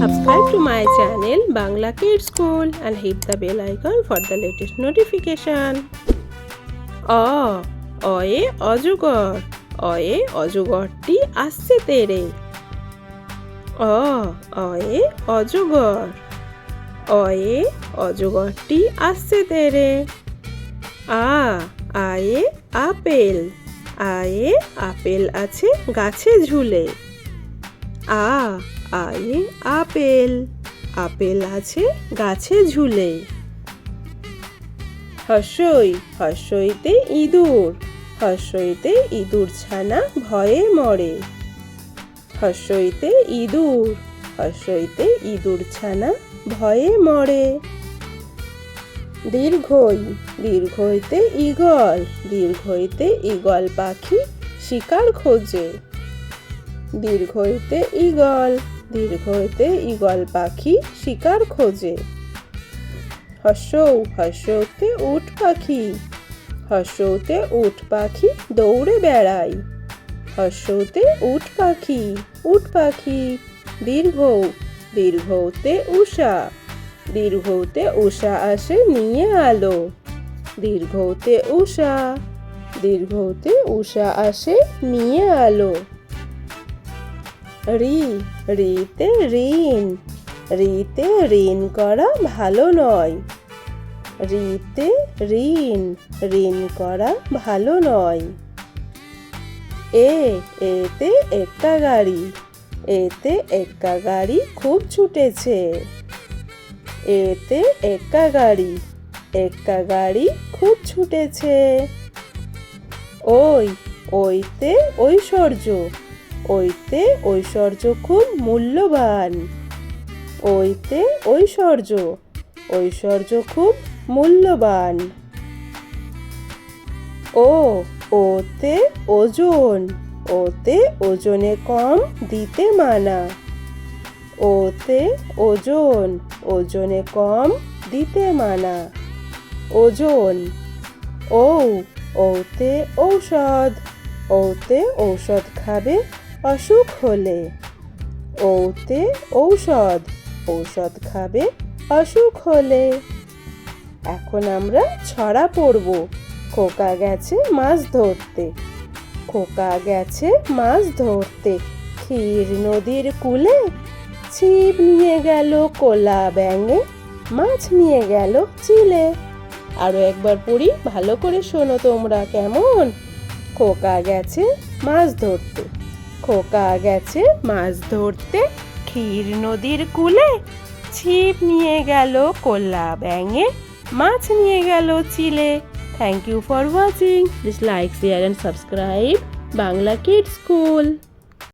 Subscribe to my channel Bangla Kids School and hit the bell icon for the latest notification. অয়ে অজগর, অয়ে অজগরটি আসছে তেরে। অয়ে অজগর, অয়ে অজগরটি আসছে তেরে। আয়ে আপেল, আয়ে আপেল আছে গাছে ঝুলে। আয়ে আপেল, আপেল আছে গাছে ঝুলে। হর্ষই, হর্ষইতে ইঁদুর, হর্ষইতে ইঁদুর ছানা ভয়ে মরে। হর্ষইতে ইঁদুর, হর্ষইতে ইঁদুর ছানা ভয়ে মরে। দীর্ঘই, দীর্ঘইতে ঈগল, দীর্ঘইতে ঈগল পাখি শিকার খোঁজে। দীর্ঘইতে ঈগল, দীর্ঘইতে ঈগল পাখি শিকার খোঁজে। হর্ষৌ, হর্ষৌতে উট পাখি, হর্ষৌতে উট পাখি দৌড়ে বেড়ায়। হর্ষৌতে উট পাখি, উট পাখি। দীর্ঘৌ, দীর্ঘৌতে উষা, দীর্ঘৌতে উষা আসে নিয়ে আলো। দীর্ঘৌতে উষা, দীর্ঘৌতে উষা আসে নিয়ে আলো। ঋতে ঋণ, ঋতে ঋণ করা ভালো নয়। ঋতে ঋণ, ঋণ করা ভালো নয়। এতে এক্কা গাড়ি, এতে এক্কা গাড়ি খুব ছুটেছে। এতে এক্কা গাড়ি, এক্কা গাড়ি খুব ছুটেছে। ওইতে ঐশ্বর্য, ওইতে ঐশ্বর্য খুব মূল্যবান। ওইতে ঐশ্বর্য, ঐশ্বর্য খুব মূল্যবান। ওতে ওজন, ওতে ওজনে কম দিতে মানা। ওতে ওজন, ওজনে কম দিতে মানা। ওজন। ওতে ঔষধ, ওতে ঔষধ খাবে অসুখ হলে। ওতে ঔষধ, ঔষধ খাবে অসুখ হলে। এখন আমরা ছড়া পড়ব। খোকা গেছে মাছ ধরতে, খোকা গেছে মাছ ধরতে। ক্ষীর নদীর কূলে ছিপ নিয়ে গেল কোলা ব্যাঙে, মাছ নিয়ে গেল চিলে। আরো একবার পড়ি, ভালো করে শোনো তোমরা কেমন। খোকা গেছে মাছ ধরতে, খোকা গেছে মাছ ধরতে। ক্ষীর নদীর কূলে ছিপ নিয়ে গেল কোলা ব্যাঙে, মাছ নিয়ে গেল চিলে। Thank you for watching. Please like, share and subscribe Bangla Kids School.